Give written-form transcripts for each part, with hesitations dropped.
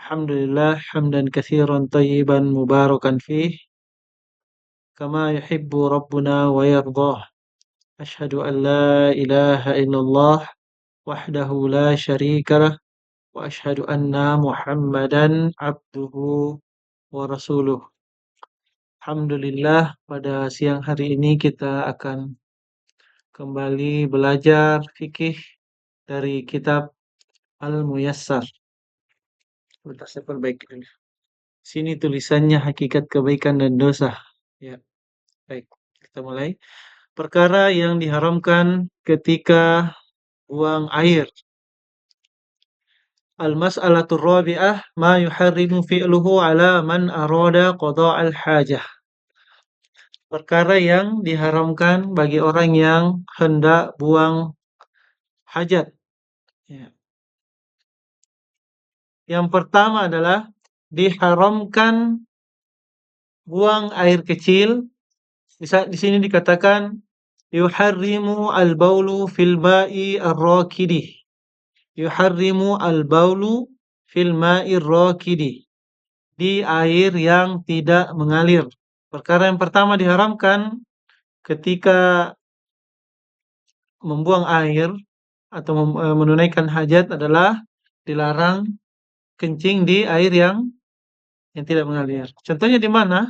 Alhamdulillah hamdan katsiran tayyiban mubarakan fih kama yuhibbu rabbuna wa yardah. Asyhadu an la ilaha illallah wahdahu la syarikalah wa asyhadu anna Muhammadan abduhu wa rasuluh. Alhamdulillah pada siang hari ini kita akan kembali belajar fikih dari kitab Al-Muyassar. Bentar, saya perbaiki dulu. Sini tulisannya hakikat kebaikan dan dosa. Ya, baik. Kita mulai. Perkara yang diharamkan ketika buang air. Al-mas'alatul rabi'ah ma yuharrimu fi'luhu ala man arada qada'al hajah. Perkara yang diharamkan bagi orang yang hendak buang hajat. Ya. Yang pertama adalah diharamkan buang air kecil. Bisa di sini dikatakan yuharrimu al-baulu fil ma'i ar-rakidi. Yuharrimu al-baulu fil ma'i ar-rakidi. Di air yang tidak mengalir. Perkara yang pertama diharamkan ketika membuang air atau menunaikan hajat adalah dilarang kencing di air yang tidak mengalir. Contohnya di mana?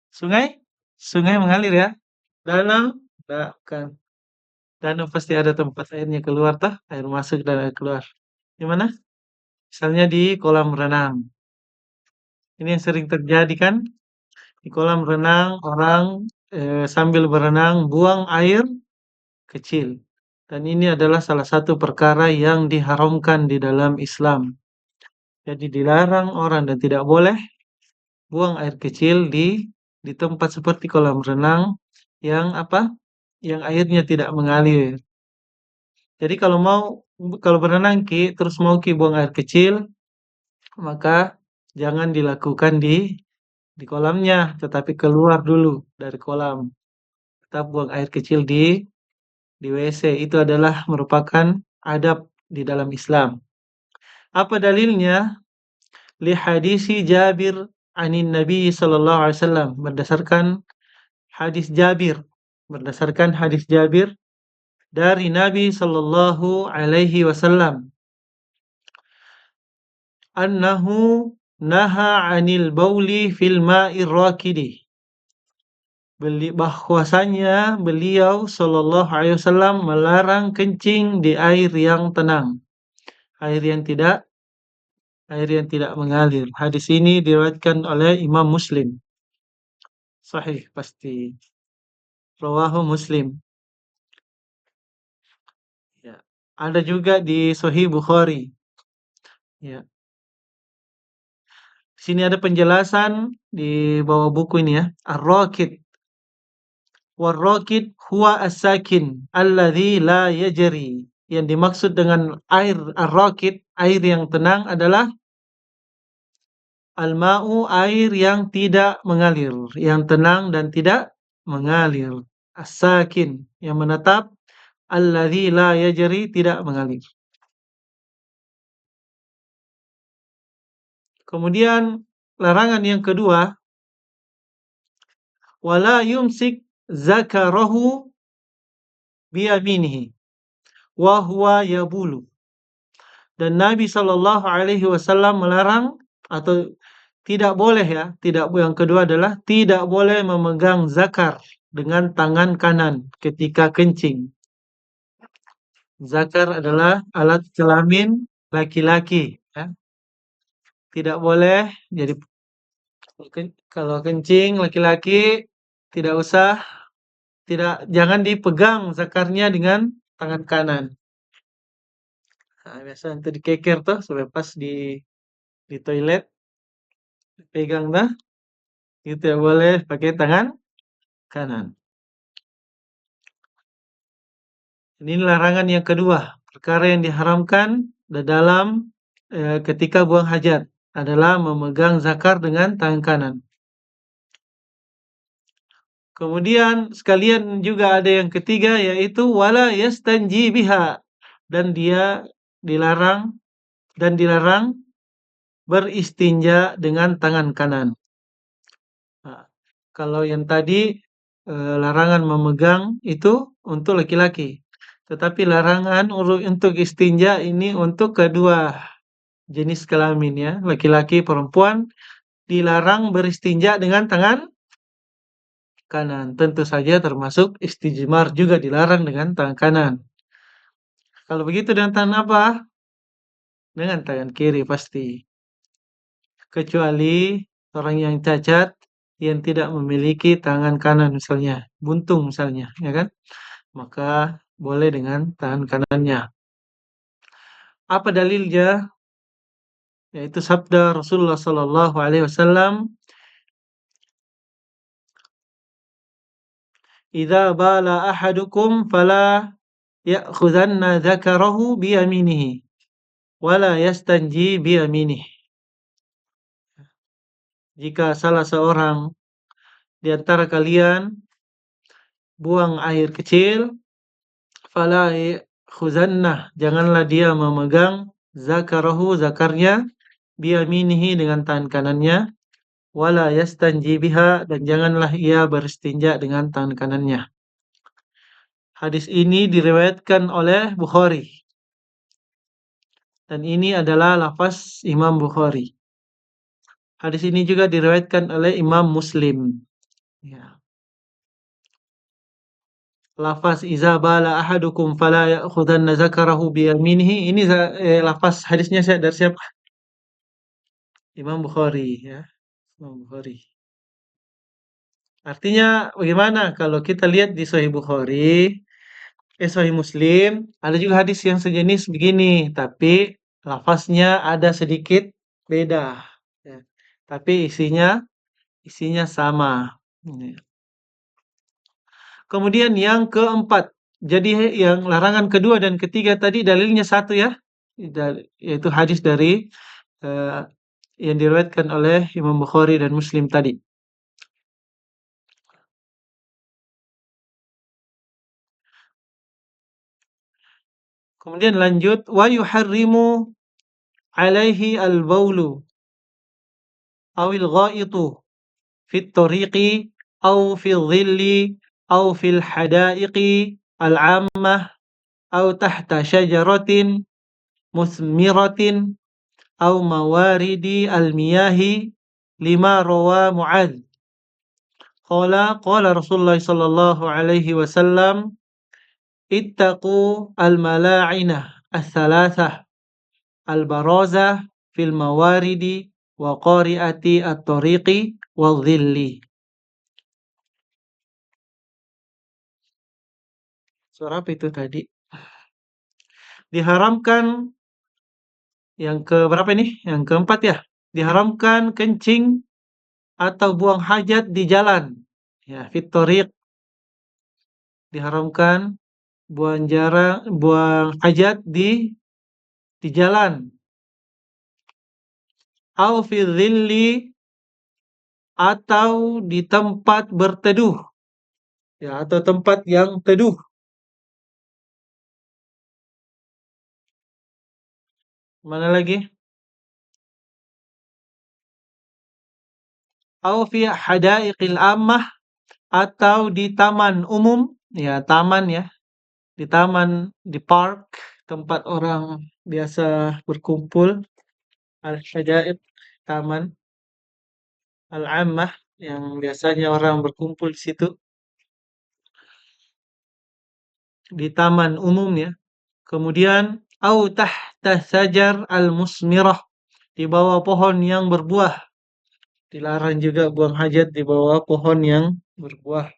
Sungai? Sungai mengalir ya. Danau? Tidak, bukan. Danau pasti ada tempat airnya keluar tah, air masuk dan air keluar. Di mana? Misalnya di kolam renang. Ini yang sering terjadi kan? Di kolam renang orang sambil berenang buang air kecil. Dan ini adalah salah satu perkara yang diharamkan di dalam Islam. Jadi dilarang orang dan tidak boleh buang air kecil di tempat seperti kolam renang yang apa? Yang airnya tidak mengalir. Jadi kalau berenang terus mau buang air kecil, maka jangan dilakukan di kolamnya, tetapi keluar dulu dari kolam. Tetap buang air kecil di WC. Itu adalah merupakan adab di dalam Islam. Apa dalilnya? Li hadisi Jabir anin Nabi sallallahu alaihi wasallam, berdasarkan hadis Jabir dari Nabi sallallahu alaihi wasallam, annahu naha 'anil bauli fil ma'ir rakidi. Bahwasanya beliau sallallahu alaihi wasallam melarang kencing di air yang tenang, air yang tidak mengalir. Hadis ini diriwayatkan oleh Imam Muslim. Sahih pasti. Rawahu Muslim. Ya. Ada juga di Sahih Bukhari. Ya. Di sini ada penjelasan di bawah buku ini ya. Ar-Rakid. War-Rakid huwa as-sakin alladzi la yajri. Yang dimaksud dengan air ar-Rakid, air yang tenang adalah al-ma'u, air yang tidak mengalir, yang tenang dan tidak mengalir. As-sakin, yang menetap, alladzi la yajri, tidak mengalir. Kemudian larangan yang kedua, wala yumsik zakarahu biyaminihi wa huwa yabulu. Dan Nabi Shallallahu alaihi wasallam melarang atau tidak boleh ya, yang kedua adalah tidak boleh memegang zakar dengan tangan kanan ketika kencing. Zakar adalah alat kelamin laki-laki ya. Tidak boleh, jadi kalau kencing laki-laki jangan dipegang zakarnya dengan tangan kanan. Nah, biasa nanti dikeker tuh sampai pas di toilet pegang dah. Itu tidak boleh pakai tangan kanan. Ini larangan yang kedua, perkara yang diharamkan dalam ketika buang hajat adalah memegang zakar dengan tangan kanan. Kemudian sekalian juga ada yang ketiga, yaitu wala yastanji biha, dan dia dilarang beristinja dengan tangan kanan. Nah, kalau yang tadi, larangan memegang itu untuk laki-laki, tetapi larangan untuk istinja ini untuk kedua jenis kelamin ya, laki-laki, perempuan, dilarang beristinja dengan tangan kanan. Tentu saja termasuk istijmar juga dilarang dengan tangan kanan. Kalau begitu dengan tangan apa? Dengan tangan kiri pasti. Kecuali orang yang cacat yang tidak memiliki tangan kanan misalnya, buntung misalnya, ya kan? Maka boleh dengan tangan kanannya. Apa dalilnya? Yaitu sabda Rasulullah sallallahu alaihi wasallam, "Idza bala ahadukum fala ya'khudhanna dzakarahu biyaminihi wa la yastanji biyaminih." Jika salah seorang di antara kalian buang air kecil, fala ya'khudhanna, janganlah dia memegang zakarahu, zakarnya, biyaminihi, dengan tangan kanannya, wala yastanji biha, dan janganlah ia beristinja dengan tangan kanannya. Hadis ini diriwayatkan oleh Bukhari. Dan ini adalah lafaz Imam Bukhari. Hadis ini juga diriwayatkan oleh Imam Muslim. Ya. Lafaz iza bala ahadukum fala ya'khudanna zakarahu biyaminihi, ini lafaz hadisnya dari siapa? Imam Bukhari ya. Imam Bukhari. Artinya bagaimana kalau kita lihat di Sahih Bukhari, Sahih Muslim, ada juga hadis yang sejenis begini, tapi lafaznya ada sedikit beda. Ya. Tapi isinya sama. Ini. Kemudian yang keempat, jadi yang larangan kedua dan ketiga tadi dalilnya satu ya, yaitu hadis dari eh, yang diriwayatkan oleh Imam Bukhari dan Muslim tadi. Kemudian lanjut, wa yuharrimu alaihi al-baulu awil ghaitu fit tariqi aw fil dhilli aw fil hadaiqi al-ammah aw tahta syajaratin musmiratin aw mawaridi al-miyahi, lima rawa Mu'adz. Qala Rasulullah sallallahu alaihi wasallam, ittaqu al-mala'inah ats-tsalatsah, al-barazah fil mawaridi wa qari'ati at-tariqi wadh-dhilli. Surah apa itu tadi? Diharamkan yang ke berapa ini? Yang keempat ya. Diharamkan kencing atau buang hajat di jalan. Ya, fit thariq. Diharamkan buang hajat di jalan. Au fi dhilli, atau di tempat berteduh. Ya, atau tempat yang teduh. Mana lagi? Au fi hadaiqil ammah, atau di taman umum. Ya, taman ya. Di taman, di park, tempat orang biasa berkumpul. Al-hadaiq, taman. Al-ammah, yang biasanya orang berkumpul di situ. Di taman umum ya. Kemudian au tahta sajar al-musmirah, di bawah pohon yang berbuah. Dilarang juga buang hajat di bawah pohon yang berbuah.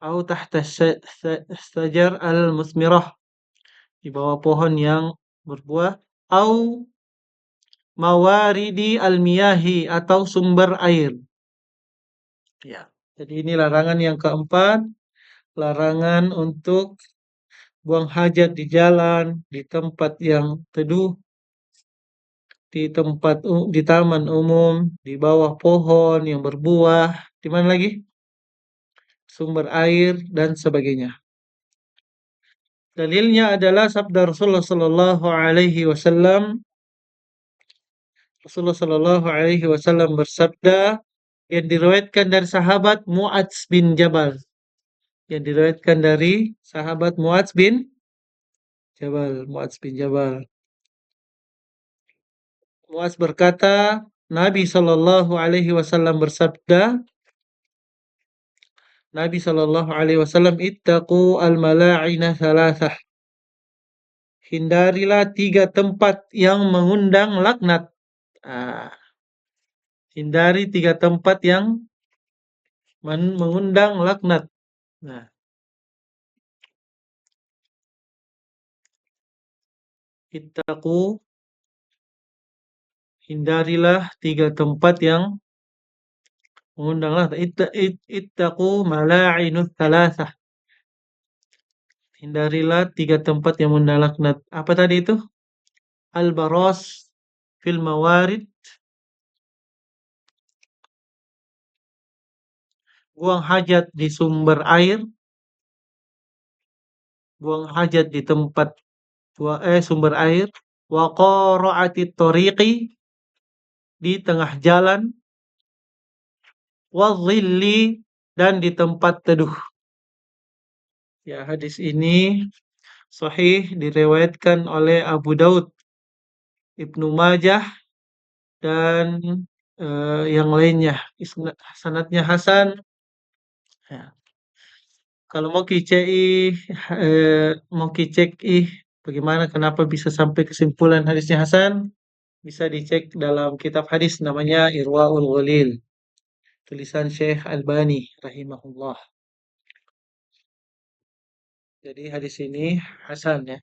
Au tahta sajar al-musmirah, di bawah pohon yang berbuah. Au mawaridi al-miyahi, atau sumber air. Ya. Jadi ini larangan yang keempat, larangan untuk buang hajat di jalan, di tempat yang teduh, di taman umum, di bawah pohon yang berbuah, di mana lagi? Sumber air dan sebagainya. Dalilnya adalah sabda Rasulullah sallallahu alaihi wasallam. Rasulullah sallallahu alaihi wasallam bersabda yang diriwayatkan dari sahabat Mu'adz bin Jabal. Yang diriwayatkan dari sahabat Mu'adz bin Jabal. Mu'adz bin Jabal. Mu'adz berkata, Nabi sallallahu alaihi wasallam bersabda, Nabi sallallahu alaihi wasallam, ittaqu al-mala'ina thalathah. Hindarilah 3 tempat yang mengundang laknat. Ah, hindari 3 tempat yang mengundang laknat. Nah, ittaqu, hindarilah 3 tempat yang mengundang laknat. Ittaqu mala'inut thalathah. Hindarilah 3 tempat yang mengundang laknat. Apa tadi itu? Al-baras fil mawarid, buang hajat di sumber air, buang hajat di tempat sumber air, wa qara'atit tariqi, di tengah jalan, wa dhilli, dan di tempat teduh. Ya, hadis ini sahih diriwayatkan oleh Abu Daud, Ibnu Majah, dan yang lainnya. Sanadnya hasan. Ya. Kalau mau mau kicek bagaimana kenapa bisa sampai kesimpulan hadisnya hasan, bisa dicek dalam kitab hadis namanya Irwaul Ghalil, tulisan Syekh Albani rahimahullah. Jadi hadis ini hasan ya.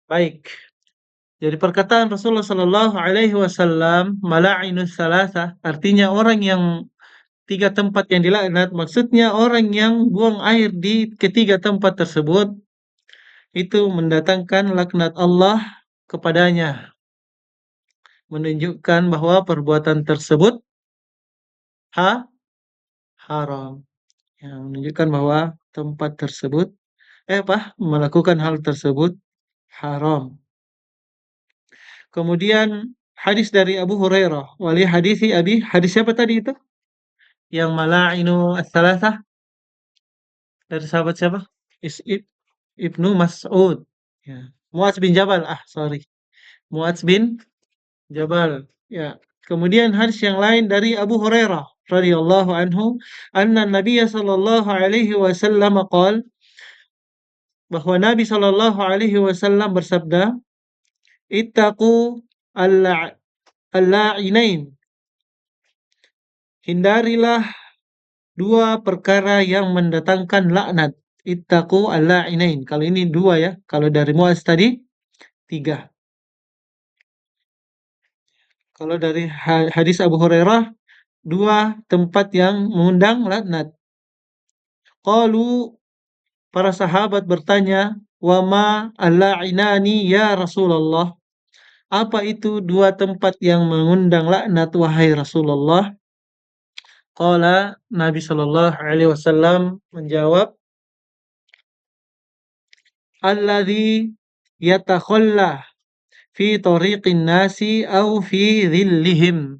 Baik. Jadi perkataan Rasulullah sallallahu alaihi wasallam, mala'inus salasah, artinya orang yang 3 tempat yang dilaknat, maksudnya orang yang buang air di ketiga tempat tersebut itu mendatangkan laknat Allah kepadanya, menunjukkan bahwa perbuatan tersebut haram. Yang menunjukkan bahwa tempat tersebut melakukan hal tersebut haram. Kemudian hadis dari Abu Hurairah, hadis siapa tadi itu? Yang mala'inu as-salasah, dari sahabat siapa? Ibnu Mas'ud. Ya. Mu'adz bin Jabal, sorry. Mu'adz bin Jabal. Ya. Kemudian hadis yang lain dari Abu Hurairah radhiyallahu anhu, anna Nabiy sallallahu alaihi wasallam qaal, bahwa Nabi sallallahu alaihi wasallam bersabda, ittaqu al-la'inain. Hindarilah 2 perkara yang mendatangkan laknat. Ittaqu al-la'inain. Kalau ini 2 ya. Kalau dari Mu'adz tadi 3. Kalau dari hadis Abu Hurairah, 2 tempat yang mengundang laknat. Qalu, para sahabat bertanya, wa ma al-la'inani ya Rasulullah? Apa itu 2 tempat yang mengundang laknat wahai Rasulullah? Qala, Nabi sallallahu alaihi wasallam menjawab, alladzi yatakhalla fi tariqin nasi au fi dhillihim,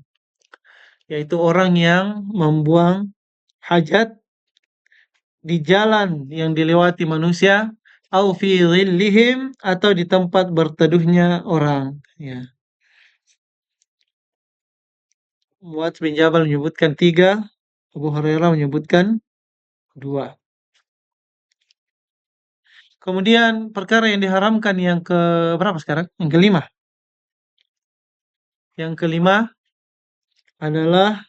yaitu orang yang membuang hajat di jalan yang dilewati manusia, au fi dhillihim, atau di tempat berteduhnya orang. Ya. Mu'adz bin Jabal menyebutkan 3, Abu Hurairah menyebutkan 2. Kemudian perkara yang diharamkan yang ke berapa sekarang? Yang kelima. Yang kelima adalah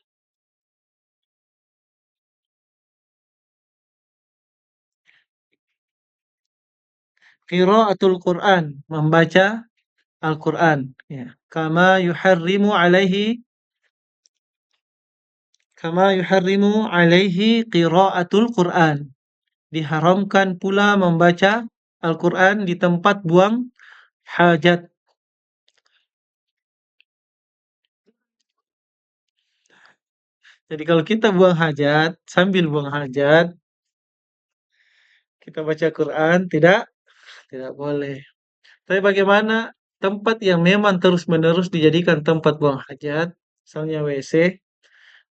qiraatul Quran, membaca Al-Quran. Ya. Kama yuharrimu alaihi qiraatul Quran. Diharamkan pula membaca Al-Quran di tempat buang hajat. Jadi kalau kita buang hajat, sambil buang hajat, kita baca Quran, tidak boleh. Tapi bagaimana tempat yang memang terus-menerus dijadikan tempat buang hajat, misalnya WC,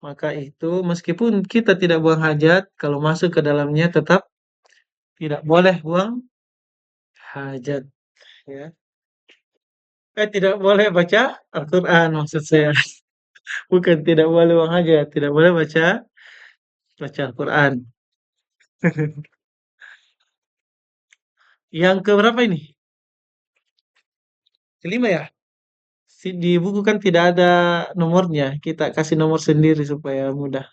maka itu meskipun kita tidak buang hajat, kalau masuk ke dalamnya tetap tidak boleh buang hajat, ya. Tidak boleh baca Al-Quran maksud saya. Bukan tidak boleh buang hajat, tidak boleh baca baca Al-Quran. Yang keberapa ini? Kelima ya? Di buku kan tidak ada nomornya. Kita kasih nomor sendiri supaya mudah.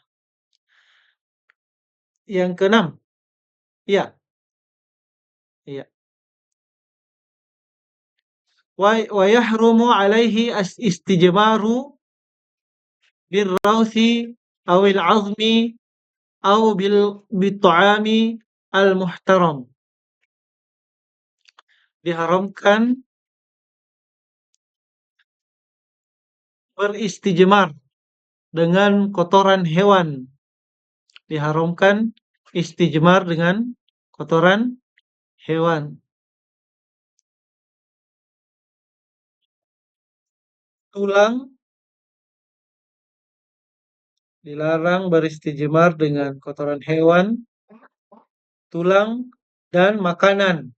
Yang keenam, iya, iya. Wa yahrumu alaihi istijmaru birrawthi awil azmi aw bit'ami al muhtaram. Diharamkan beristijmar dengan kotoran hewan. Diharamkan istijmar dengan kotoran hewan. Tulang dilarang beristijmar dengan kotoran hewan, tulang, dan makanan.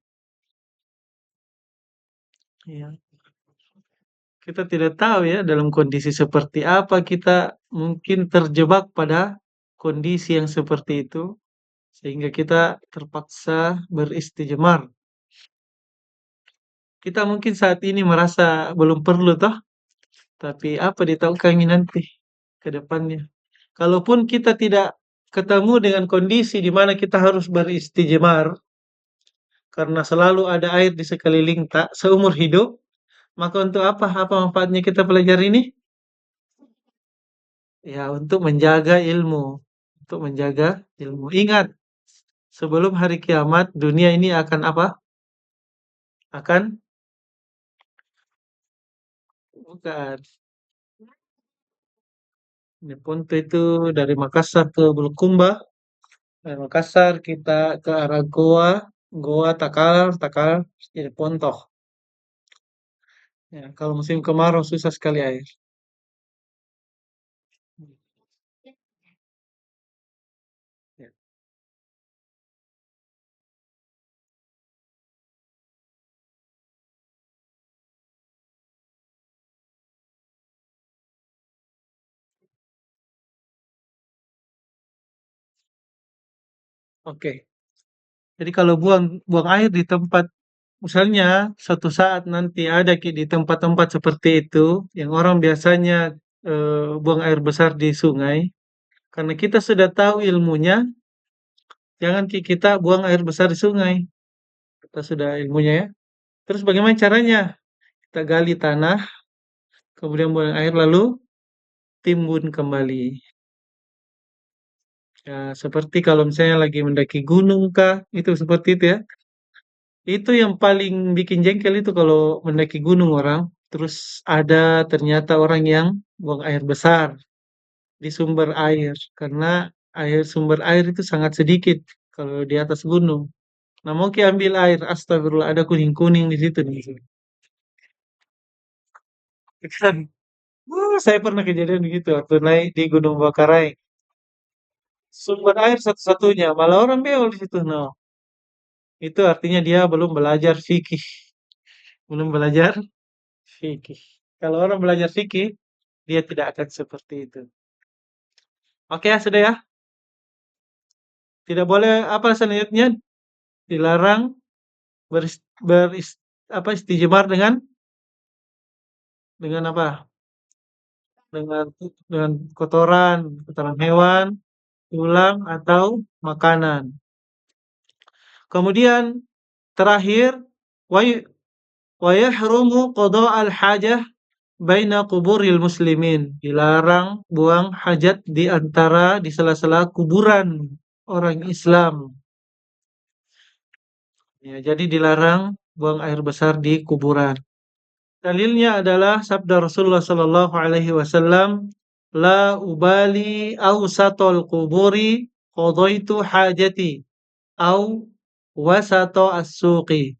Ya, kita tidak tahu ya dalam kondisi seperti apa kita mungkin terjebak pada kondisi yang seperti itu sehingga kita terpaksa beristijmar. Kita mungkin saat ini merasa belum perlu toh, tapi apa ditahu kami nanti ke depannya. Kalaupun kita tidak ketemu dengan kondisi di mana kita harus beristijmar karena selalu ada air di sekeliling tak seumur hidup, maka untuk apa? Apa manfaatnya kita pelajari ini? Ya, untuk menjaga ilmu. Untuk menjaga ilmu. Ingat, sebelum hari kiamat, dunia ini akan apa? Akan bukan. Ini Ponto itu dari Makassar ke Bulukumba. Dari Makassar kita ke arah Goa. Goa Takalar, Takalar jadi Pontoh. Ya, kalau musim kemarau susah sekali air. Ya, oke. Jadi kalau buang buang air di tempat, misalnya suatu saat nanti ada di tempat-tempat seperti itu, yang orang biasanya buang air besar di sungai, karena kita sudah tahu ilmunya, jangan kita buang air besar di sungai. Kita sudah ilmunya ya. Terus bagaimana caranya? Kita gali tanah, kemudian buang air lalu timbun kembali. Ya, seperti kalau misalnya lagi mendaki gunung kah, itu seperti itu ya. Itu yang paling bikin jengkel itu kalau mendaki gunung orang, terus ada ternyata orang yang buang air besar di sumber air, karena sumber air itu sangat sedikit kalau di atas gunung. Nah mau ambil air, astagfirullah ada kuning-kuning di situ nih. Kan, saya pernah kejadian begitu waktu naik di Gunung Bakarai. Sumber air satu-satunya, malah orang beol di situ. No, itu artinya dia belum belajar fikih, belum belajar fikih. Kalau orang belajar fikih, dia tidak akan seperti itu. Oke ya, sudah ya. Tidak boleh apa selanjutnya dilarang beris, beris apa istijmar dengan apa? Dengan kotoran, kotoran hewan, tulang atau makanan. Kemudian terakhir wa wa yahrumu qada'al hajah baina kuburil muslimin. Dilarang buang hajat di sela-sela kuburan orang Islam. Ya, jadi dilarang buang air besar di kuburan. Dalilnya adalah sabda Rasulullah sallallahu alaihi wasallam, la ubali awsatal quburi qadaitu hajati au wasato as-suqi.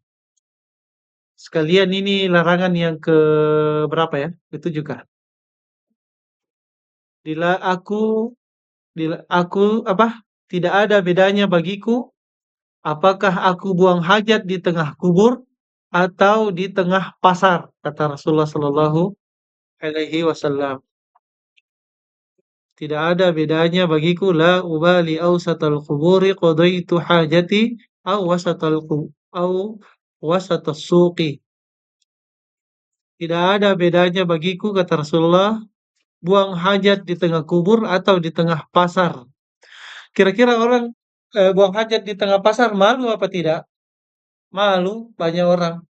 Sekalian ini larangan yang ke berapa ya? Ketujuh kah? Bila aku apa? Tidak ada bedanya bagiku apakah aku buang hajat di tengah kubur atau di tengah pasar, kata Rasulullah Shallallahu Alaihi Wasallam. Tidak ada bedanya bagiku la ubali awsatal quburi qadaitu hajati au wasatas suqi. Tidak ada bedanya bagiku kata Rasulullah buang hajat di tengah kubur atau di tengah pasar. Kira-kira orang buang hajat di tengah pasar malu apa tidak? Malu banyak orang.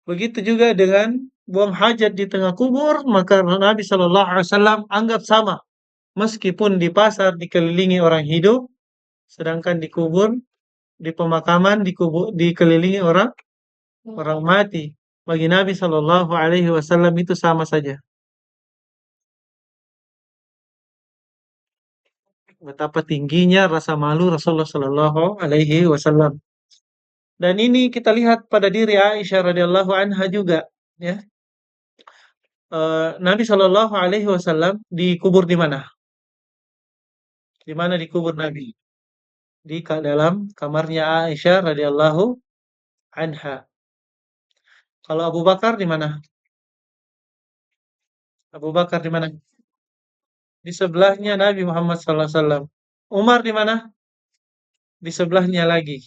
Begitu juga dengan buang hajat di tengah kubur, maka Nabi Shallallahu Alaihi Wasallam anggap sama. Meskipun di pasar dikelilingi orang hidup, sedangkan di kubur, di pemakaman dikelilingi orang orang mati. Bagi Nabi Shallallahu Alaihi Wasallam itu sama saja. Betapa tingginya rasa malu Rasulullah Shallallahu Alaihi Wasallam. Dan ini kita lihat pada diri Aisyah radhiyallahu anha juga, ya. Nabi Shallallahu Alaihi Wasallam dikubur di mana? Di mana dikubur Nabi? Di dalam kamarnya Aisyah radhiyallahu anha. Kalau Abu Bakar di mana? Abu Bakar di mana? Di sebelahnya Nabi Muhammad SAW. Umar di mana? Di sebelahnya lagi.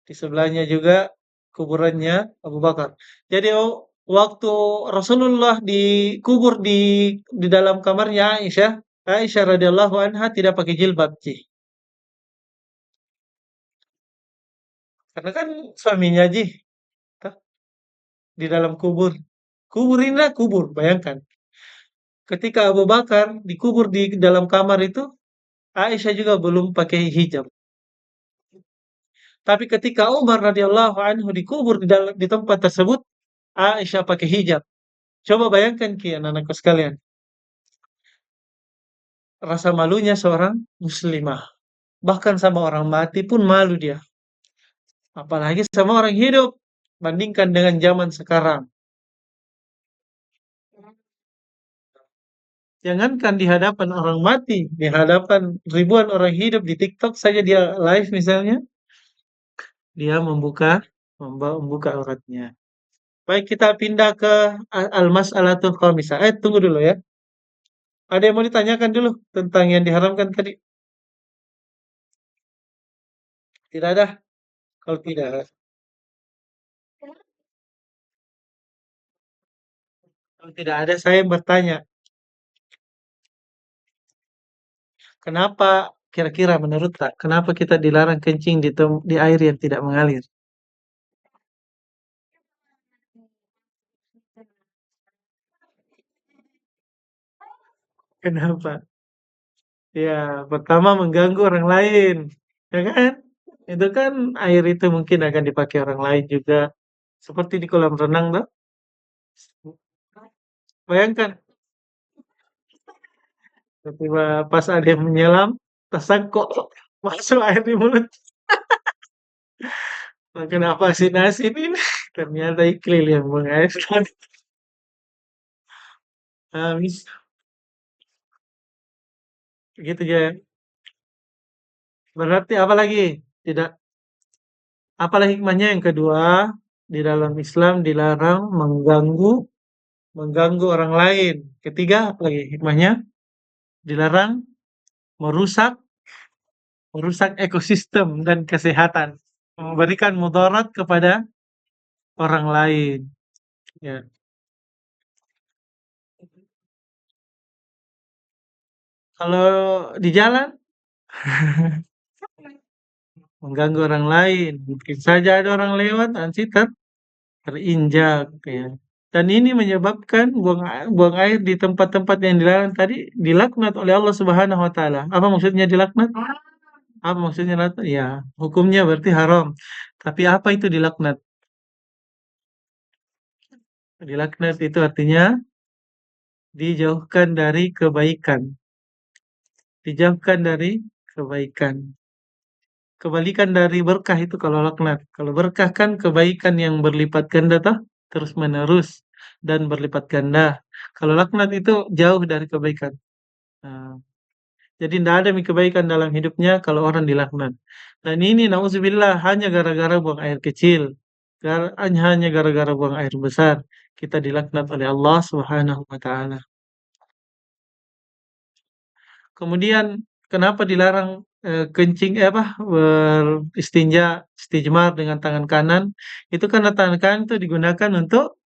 Di sebelahnya juga kuburannya Abu Bakar. Jadi waktu Rasulullah dikubur di dalam kamarnya Aisyah, Aisyah radhiyallahu anha tidak pakai jilbab, Ci. Karena kan suaminya Ji, tah, di dalam kubur. Kubur ini kubur, bayangkan. Ketika Abu Bakar dikubur di dalam kamar itu, Aisyah juga belum pakai hijab. Tapi ketika Umar radhiyallahu anhu dikubur di tempat tersebut, Aisyah pakai hijab. Coba bayangkan ki anak-anakku sekalian, rasa malunya seorang muslimah. Bahkan sama orang mati pun malu dia. Apalagi sama orang hidup. Bandingkan dengan zaman sekarang. Jangankan di hadapan orang mati, di hadapan ribuan orang hidup di TikTok saja dia live misalnya, dia membuka auratnya. Baik, kita pindah ke al-mas'alatul khamisah. Tunggu dulu ya. Ada yang mau ditanyakan dulu tentang yang diharamkan tadi? Tidak ada? Kalau tidak, ada, saya yang bertanya. Kenapa kira-kira menurut tak, kenapa kita dilarang kencing di air yang tidak mengalir? Kenapa? Ya, pertama mengganggu orang lain, ya kan? Itu kan air itu mungkin akan dipakai orang lain juga. Seperti di kolam renang, tuh. Bayangkan, tiba pas ada yang menyelam, tersangkut, masuk air di mulut. Nah, kenapa sih nasi ini? Ternyata iklim yang mengalir tadi. Habis, gitu ya. Berarti apa lagi? Tidak, apalah hikmahnya yang kedua, di dalam Islam dilarang mengganggu orang lain. Ketiga, apa lagi hikmahnya? Dilarang merusak merusak ekosistem dan kesehatan, memberikan mudarat kepada orang lain. Ya. Kalau di jalan mengganggu orang lain, mungkin saja ada orang lewat nanti terinjak ya. Dan ini menyebabkan buang air di tempat-tempat yang dilarang tadi dilaknat oleh Allah Subhanahu wa taala. Apa maksudnya dilaknat? Apa maksudnya laknat? Ya, hukumnya berarti haram. Tapi apa itu dilaknat? Dilaknat itu artinya dijauhkan dari kebaikan, dijauhkan dari kebaikan. Kebalikan dari berkah itu kalau laknat. Kalau berkah kan kebaikan yang berlipat ganda toh, terus menerus dan berlipat ganda. Kalau laknat itu jauh dari kebaikan. Nah, jadi tidak ada kebaikan dalam hidupnya kalau orang dilaknat. Dan ini nauzubillah hanya gara-gara buang air kecil. Hanya gara-gara buang air besar. Kita dilaknat oleh Allah Subhanahu wa taala. Kemudian kenapa dilarang kencing istijmar dengan tangan kanan? Itu karena tangan kanan itu digunakan untuk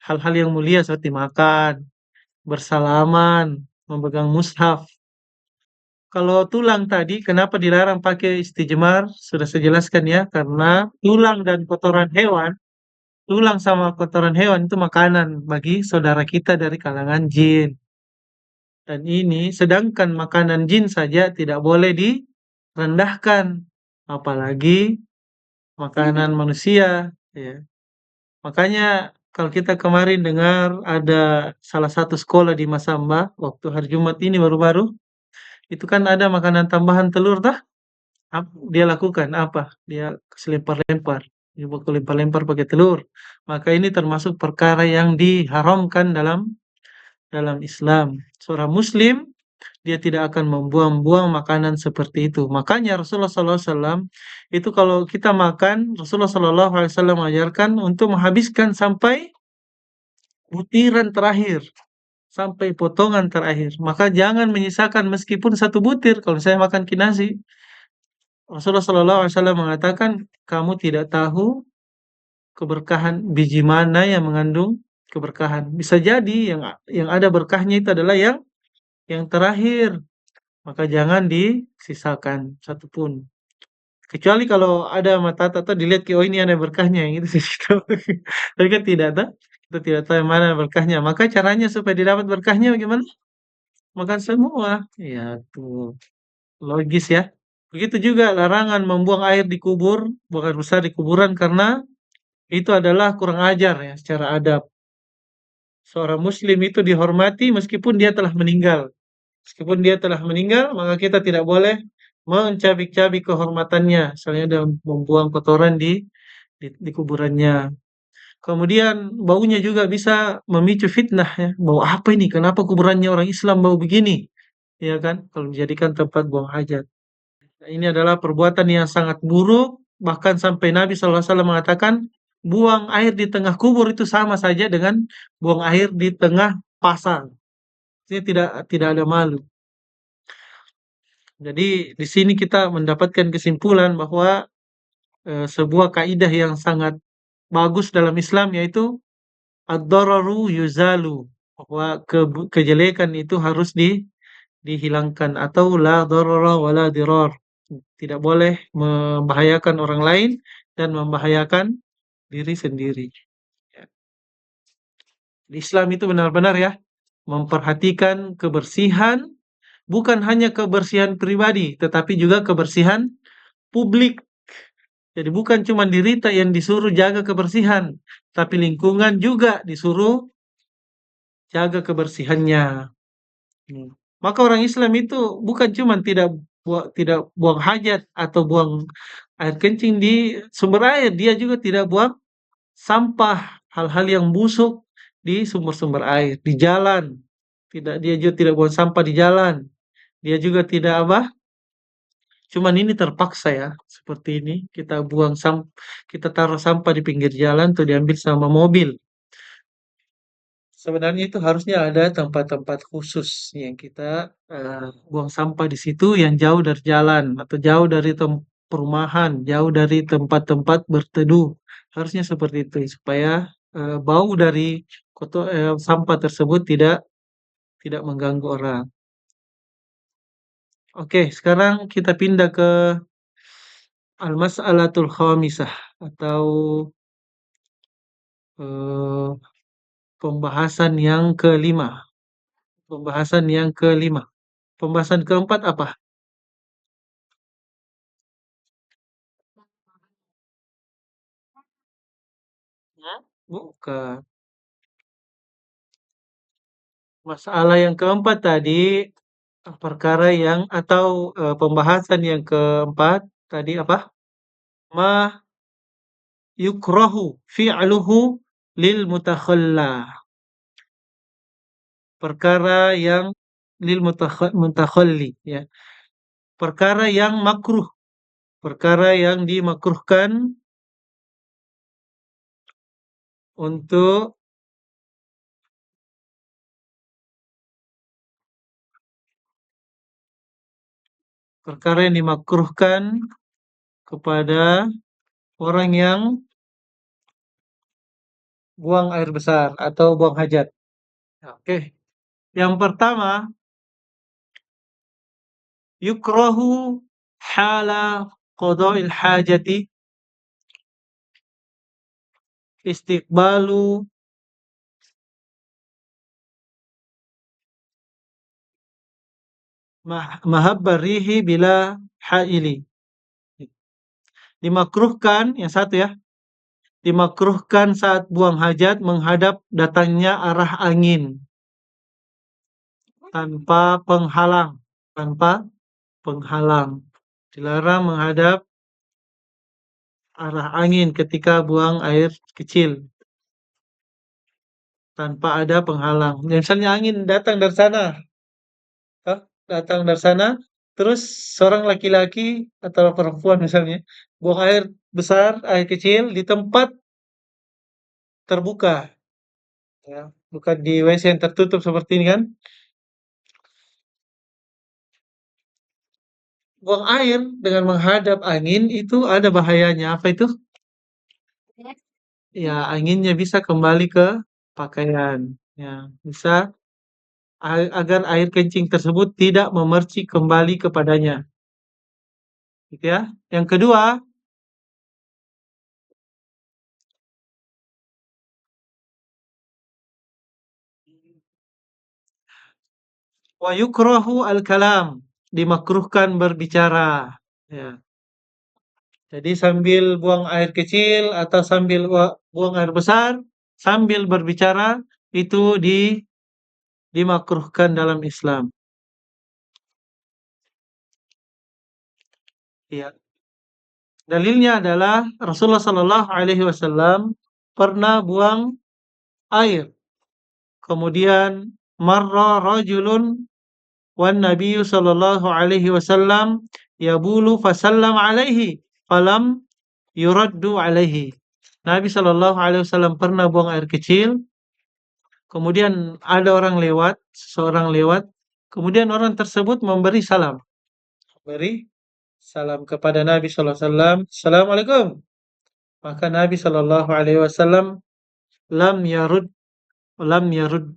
hal-hal yang mulia seperti makan, bersalaman, memegang mushaf. Kalau tulang tadi, kenapa dilarang pakai istijmar? Sudah saya jelaskan ya, karena tulang dan kotoran hewan, tulang sama kotoran hewan itu makanan bagi saudara kita dari kalangan jin. Dan ini, sedangkan makanan jin saja tidak boleh direndahkan, apalagi makanan manusia. Ya. Makanya kalau kita kemarin dengar ada salah satu sekolah di Masamba, waktu hari Jumat ini baru-baru, itu kan ada makanan tambahan telur tah? Dia lakukan apa? Dia kasih lempar-lempar. Dia bakal lempar-lempar pakai telur. Maka ini termasuk perkara yang diharamkan dalam dalam Islam. Seorang Muslim dia tidak akan membuang-buang makanan seperti itu. Makanya Rasulullah SAW itu kalau kita makan, Rasulullah SAW mengajarkan untuk menghabiskan sampai butiran terakhir, sampai potongan terakhir. Maka jangan menyisakan meskipun satu butir. Kalau saya makan kinasi, Rasulullah SAW mengatakan, kamu tidak tahu keberkahan biji mana yang mengandung keberkahan. Bisa jadi yang ada berkahnya itu adalah yang terakhir. Maka jangan disisakan satupun. Kecuali kalau ada mata tata dilihat oh ini ada berkahnya yang itu sih. Tapi kan tidak tahu. Kita tidak tahu yang mana berkahnya. Maka caranya supaya didapat berkahnya bagaimana? Makan semua. Ya tuh. Logis ya. Begitu juga larangan membuang air di kubur, buang air besar di kuburan karena itu adalah kurang ajar ya secara adab. Seorang muslim itu dihormati meskipun dia telah meninggal. Meskipun dia telah meninggal, maka kita tidak boleh mencabik-cabik kehormatannya, misalnya dalam membuang kotoran di kuburannya. Kemudian baunya juga bisa memicu fitnah ya. Bau apa ini? Kenapa kuburannya orang Islam bau begini? Ya kan? Kalau dijadikan tempat buang hajat. Nah, ini adalah perbuatan yang sangat buruk, bahkan sampai Nabi SAW mengatakan, buang air di tengah kubur itu sama saja dengan buang air di tengah pasar. Ini tidak ada malu. Jadi di sini kita mendapatkan kesimpulan bahwa sebuah kaidah yang sangat bagus dalam Islam yaitu ad-dararu yuzalu, bahwa kejelekan itu harus dihilangkan atau la darara wala dirar. Tidak boleh membahayakan orang lain dan membahayakan diri sendiri. Ya. Islam itu benar-benar ya memperhatikan kebersihan, bukan hanya kebersihan pribadi tetapi juga kebersihan publik. Jadi bukan cuma dirita yang disuruh jaga kebersihan, tapi lingkungan juga disuruh jaga kebersihannya. Hmm. Maka orang Islam itu bukan cuma tidak buang hajat atau buang air kencing di sumber air, dia juga tidak buang sampah, hal-hal yang busuk di sumber-sumber air, di jalan. Dia juga tidak buang sampah di jalan. Dia juga tidak apa? Cuman ini terpaksa ya, seperti ini. Kita taruh sampah di pinggir jalan tuh diambil sama mobil. Sebenarnya itu harusnya ada tempat-tempat khusus yang kita buang sampah di situ yang jauh dari jalan atau jauh dari perumahan, jauh dari tempat-tempat berteduh. Harusnya seperti itu supaya bau dari sampah tersebut tidak mengganggu orang. Oke, sekarang kita pindah ke al-mas'alatul khamisah atau eh, pembahasan yang kelima. Pembahasan yang kelima. Pembahasan keempat apa? Bukan. Masalah yang keempat tadi, perkara yang atau, pembahasan yang keempat tadi apa? Ma yukrahu fi'luhu lil mutakhalla. Perkara yang lil mutakhalli ya. Perkara yang makruh, perkara yang dimakruhkan untuk perkara yang dimakruhkan kepada orang yang buang air besar atau buang hajat. Oke. Yang pertama, yukrahu hala qada'il hajati istiqbalu mahabbar rihi bila haili. Dimakruhkan, yang satu ya, dimakruhkan saat buang hajat menghadap datangnya arah angin tanpa penghalang, tanpa penghalang. Dilarang menghadap arah angin ketika buang air kecil tanpa ada penghalang. Misalnya angin datang dari sana, datang dari sana, terus seorang laki-laki atau perempuan misalnya buang air besar, air kecil di tempat terbuka, ya, bukan di WC yang tertutup seperti ini kan. Buang air dengan menghadap angin itu ada bahayanya. Apa itu? Ya, anginnya bisa kembali ke pakaian. Ya, bisa agar air kencing tersebut tidak memercik kembali kepadanya. Gitu ya. Yang kedua, wa yukrahu al-kalam, dimakruhkan berbicara. Ya. Jadi sambil buang air kecil atau sambil buang air besar, sambil berbicara itu dimakruhkan dalam Islam. Ya. Dalilnya adalah Rasulullah Shallallahu Alaihi Wasallam pernah buang air. Kemudian marra rajulun wan Nabi Shallallahu Alaihi Wasallam yabulu fasallam alaihi falam yuraddu alaihi. Nabi Shallallahu Alaihi Wasallam pernah buang air kecil. Kemudian ada orang lewat, seorang lewat. Kemudian orang tersebut memberi salam, beri salam kepada Nabi Shallallahu Alaihi Wasallam. Assalamualaikum. Maka Nabi Shallallahu Alaihi Wasallam lam yarud lam yarud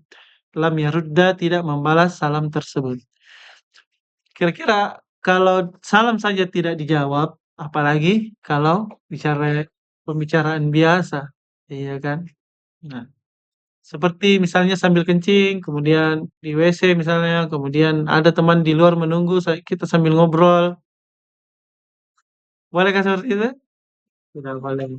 lam yarudda, tidak membalas salam tersebut. Kira-kira kalau salam saja tidak dijawab, apalagi kalau bicara pembicaraan biasa, iya kan? Nah, seperti misalnya sambil kencing, kemudian di WC misalnya, kemudian ada teman di luar menunggu, kita sambil ngobrol, bolehkah seperti itu? Tidak boleh.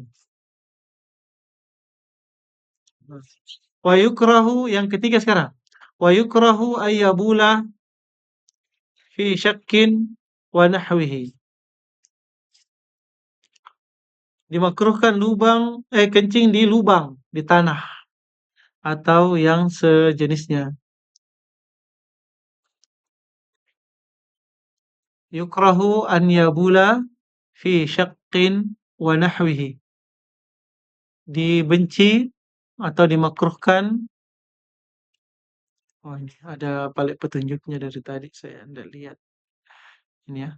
Wa yukrahu, yang ketiga sekarang. Wa yukrahu ayyabula fi syakkin wa nahwihi. Dimakruhkan kencing di lubang, di tanah atau yang sejenisnya. Yukrahu an yabula fi syakkin wa nahwihi. Dibenci atau dimakruhkan. Oh, ini ada balik petunjuknya dari tadi, saya tidak lihat. Ini ya.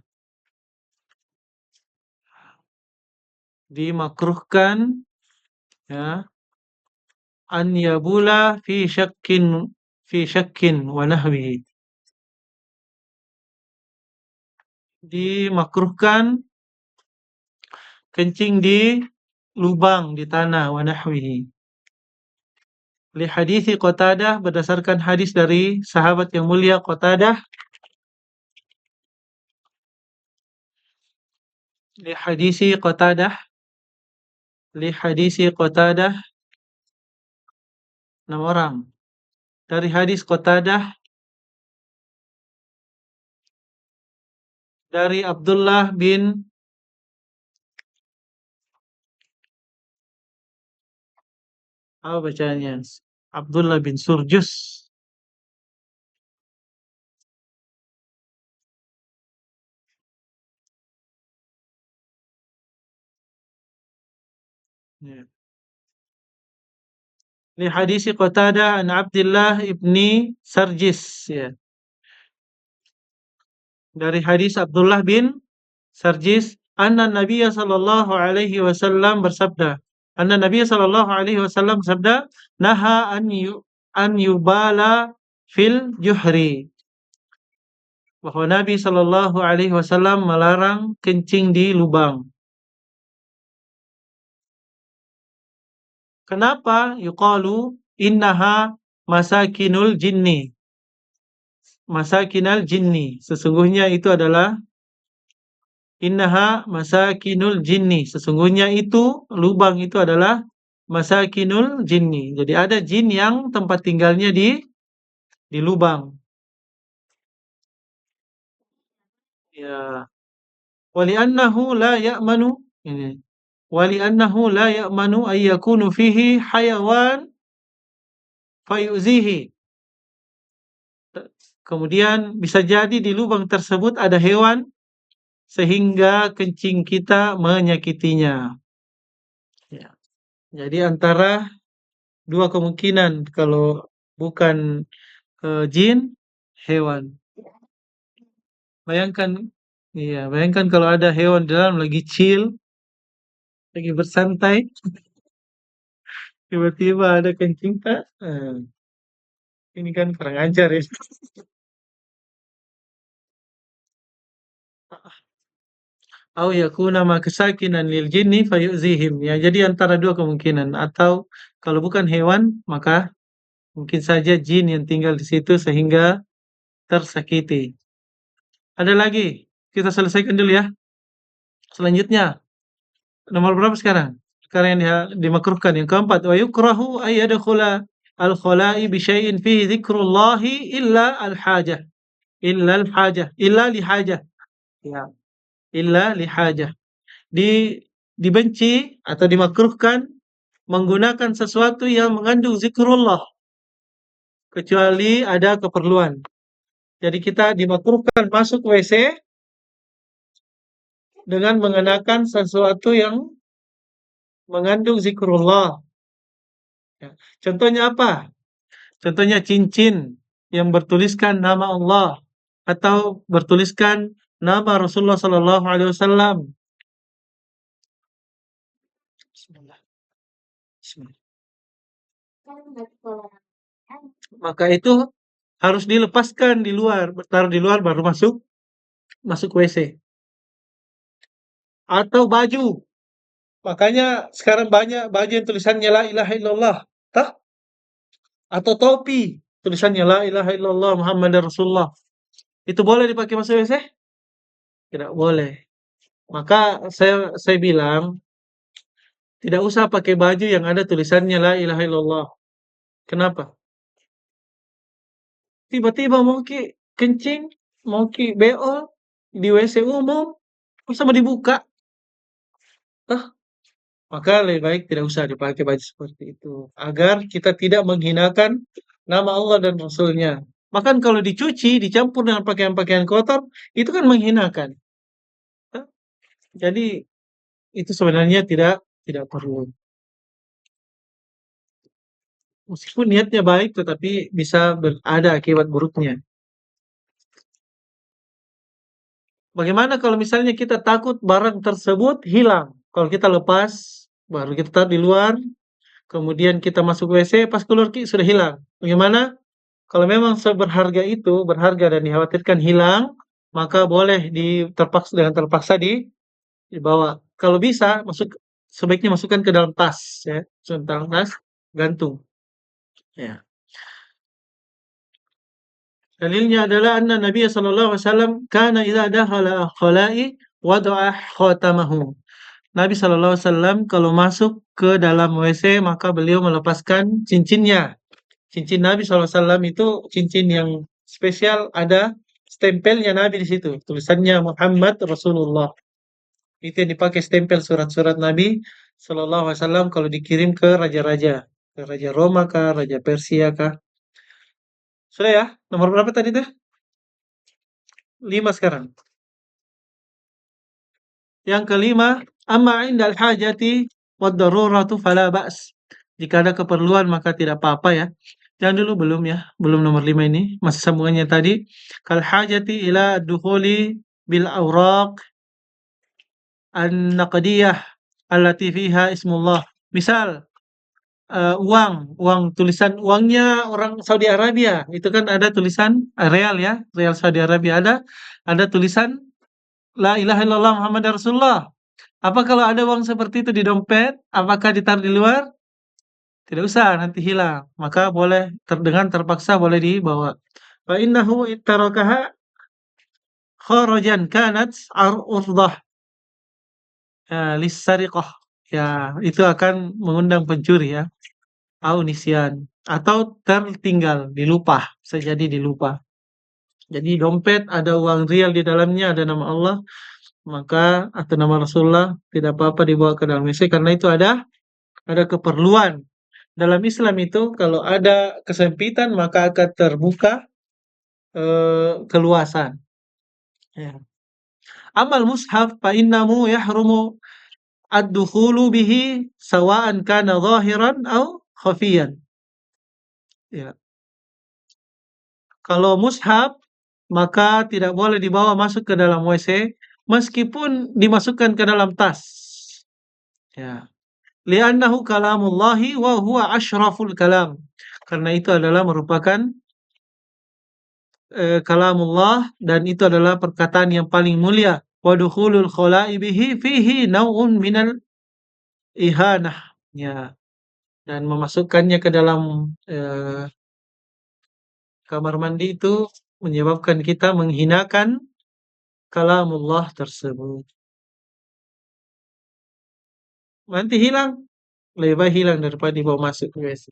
Dimakruhkan ya an yabula fi syakkin wa nahwihi. Dimakruhkan kencing di lubang di tanah, wa nahwihi. Li hadithi Qatadah, berdasarkan hadis dari sahabat yang mulia Qatadah. Li hadisi Qatadah, li hadisi Qatadah, 6 orang. Dari hadis Qatadah dari Abdullah bin apa bacanya? Abdullah bin Surjus. Ya. Li hadis Qatadah an Abdullah ibni Sarjis, ya. Dari hadis Abdullah bin Sarjis, anna Nabiya sallallahu alaihi wasallam bersabda. Anna Nabiya sallallahu alaihi wasallam bersabda, naha an yubala fil juhri. Bahwa Nabi sallallahu alaihi wasallam melarang kencing di lubang. Kenapa? Yuqalu innaha masakinul jinni. Masakinal jinni. Sesungguhnya itu adalah innaha masakinul jinni. Sesungguhnya itu lubang itu adalah masakinul jinni. Jadi ada jin yang tempat tinggalnya di lubang. Ya. Wali'annahu la ya'manu ini. Wali'annahu la ya'manu ay yakunu fihi hayawan fayuzihi. Kemudian bisa jadi di lubang tersebut ada hewan sehingga kencing kita menyakitinya. Ya. Jadi antara dua kemungkinan, kalau bukan jin, hewan. Bayangkan, iya, bayangkan kalau ada hewan di dalam lagi chill, lagi bersantai, tiba-tiba ada kencing tak? Ini kan kurang ajar ya. Au yakuna ma kesakinan lil jinni fayu'zihim. Ya, jadi antara dua kemungkinan. Atau kalau bukan hewan, maka mungkin saja jin yang tinggal di situ sehingga tersakiti. Ada lagi, kita selesaikan dulu ya. Selanjutnya, nomor berapa sekarang? Sekarang yang dimakruhkan. Yang keempat, wa yukrahu ay yadkhula al-khala'i bi syai'in fihi dzikrullahi illa al-hajah. Illa al-hajah, illa li hajah. Ya, illa li hajah. Dibenci atau dimakruhkan menggunakan sesuatu yang mengandung zikrullah kecuali ada keperluan. Jadi kita dimakruhkan masuk WC dengan mengenakan sesuatu yang mengandung zikrullah. Ya. Contohnya apa? Contohnya cincin yang bertuliskan nama Allah atau bertuliskan nama Rasulullah Sallallahu Alaihi Wasallam. Bismillah. Bismillah. Maka itu harus dilepaskan di luar, taruh di luar baru masuk WC. Atau baju. Makanya sekarang banyak baju yang tulisannya la ilaha illallah. Tah? Atau topi tulisannya la ilaha illallah Muhammadar Rasulullah. Itu boleh dipakai masuk WC? Tidak boleh. Maka saya bilang tidak usah pakai baju yang ada tulisannya la ilaha illallah. Kenapa? Tiba-tiba mau kencing, mau beol di WC umum, masa mau dibuka? Tah? Maka lebih baik tidak usah dipakai baju seperti itu. Agar kita tidak menghinakan nama Allah dan Rasulnya. Bahkan kalau dicuci, dicampur dengan pakaian-pakaian kotor, itu kan menghinakan. Jadi itu sebenarnya tidak perlu. Meskipun niatnya baik, tetapi bisa ada akibat buruknya. Bagaimana kalau misalnya kita takut barang tersebut hilang? Kalau kita lepas, baru kita taruh di luar, kemudian kita masuk WC, pas keluar sudah hilang. Bagaimana? Kalau memang seberharga itu, berharga dan dikhawatirkan hilang, maka boleh terpaksa dibawa. Kalau bisa, sebaiknya masukkan ke dalam tas, ya, dalam tas gantung. Ya. Dalilnya adalah anna Nabi sallallahu alaihi wasallam kana idza dakhala khala'i wada'a khatamahu. Nabi sallallahu alaihi wasallam kalau masuk ke dalam WC maka beliau melepaskan cincinnya. Cincin Nabi SAW itu cincin yang spesial, ada stempelnya Nabi di situ. Tulisannya Muhammad Rasulullah. Itu yang dipakai stempel surat-surat Nabi Sallallahu Alaihi Wasallam kalau dikirim ke raja-raja, ke Raja Roma kah, Raja Persia kah. Sudah ya? Nomor berapa tadi tuh? 5 sekarang. Yang kelima, amma indal hajati wad daruratu fala ba's. Jika ada keperluan maka tidak apa-apa ya. Jangan dulu, belum ya, belum nomor 5 ini, masih sambungannya tadi. Kal hajati ila dukhuli bil awraq an-naqdiyah allati fiha ismullah. Misal, uang tulisan uangnya orang Saudi Arabia, itu kan ada tulisan, real ya, real Saudi Arabia ada tulisan La ilaha illallah Muhammad Rasulullah. Apa kalau ada uang seperti itu di dompet, apakah ditaruh di luar? Tidak usah, nanti hilang. Maka boleh dengan terpaksa boleh dibawa. Fa innahu ittarakaha kharajan kanat urdah lis-sariqah. Ya, itu akan mengundang pencuri ya, au nisyan, atau tertinggal, dilupa, bisa jadi dilupa. Jadi dompet ada uang real di dalamnya, ada nama Allah, maka atau nama Rasulullah, tidak apa-apa dibawa ke dalam WC karena itu ada keperluan. Dalam Islam itu kalau ada kesempitan maka akan terbuka keluasan. Ya. Amal mushaf fa innahu yahrumu ad-dukhulu bihi sawa'an kana zahiran aw khafiyan. Ya. Kalau mushaf maka tidak boleh dibawa masuk ke dalam WC meskipun dimasukkan ke dalam tas. Ya. Li'annahu kalamullahi wa huwa asyraful kalam. Karena itu adalah merupakan kalamullah dan itu adalah perkataan yang paling mulia. Wa dukhulul khala'i bihi fihi naw'un minal ihanah. Ya, dan memasukkannya ke dalam kamar mandi itu menyebabkan kita menghinakan kalamullah tersebut. Nanti hilang, lebih baik hilang daripada dibawa masuk ke WC.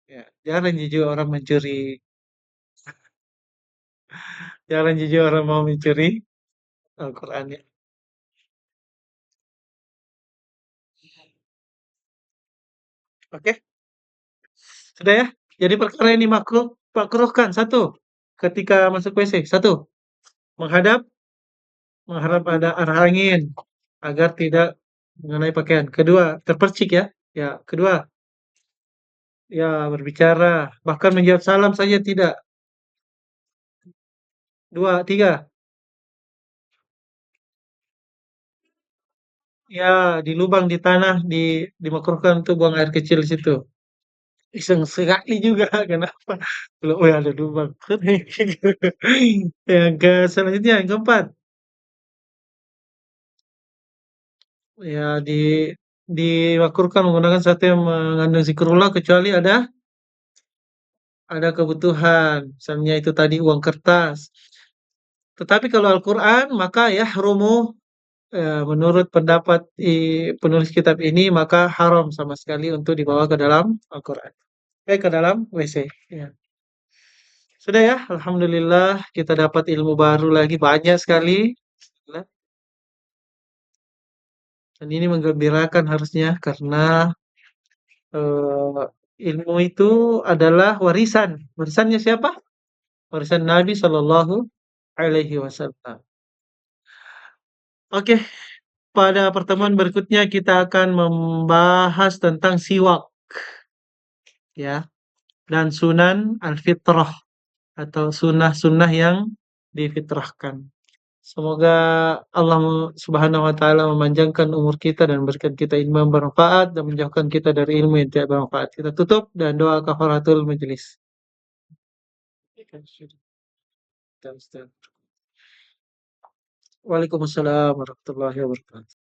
Ya, jarang jujur orang mencuri, jarang jujur orang mau mencuri Al-Quran ya. Oke, sudah ya. Jadi perkara ini makruhkan satu, ketika masuk WC. Satu, menghadap menghadap ada arah angin agar tidak mengenai pakaian. Kedua, terpercik ya. Ya, kedua, ya berbicara, bahkan menjawab salam saja tidak. Dua, tiga, ya di lubang di tanah dimakruhkan untuk buang air kecil di situ. Iseng sekali juga kenapa? Kalau oh ya ada lubang. Yang ke selanjutnya yang keempat, ya dimakruhkan menggunakan sesuatu yang mengandung zikrullah kecuali ada kebutuhan, misalnya itu tadi uang kertas. Tetapi kalau Al-Quran maka yahrumu, menurut pendapat penulis kitab ini maka haram sama sekali untuk dibawa ke dalam Al-Quran. Ke dalam WC. Ya. Sudah ya, alhamdulillah kita dapat ilmu baru lagi banyak sekali. Dan ini menggembirakan harusnya karena eh, ilmu itu adalah warisan. Warisannya siapa? Warisan Nabi Shallallahu Alaihi Wasallam. Oke, pada pertemuan berikutnya kita akan membahas tentang siwak ya dan sunan al-fitrah atau sunnah-sunnah yang difitrahkan. Semoga Allah Subhanahu wa taala memanjangkan umur kita dan berikan kita ilmu yang bermanfaat dan menjauhkan kita dari ilmu yang tidak bermanfaat. Kita tutup dan doa kafaratul majelis. Waalaikumsalam warahmatullahi wabarakatuh.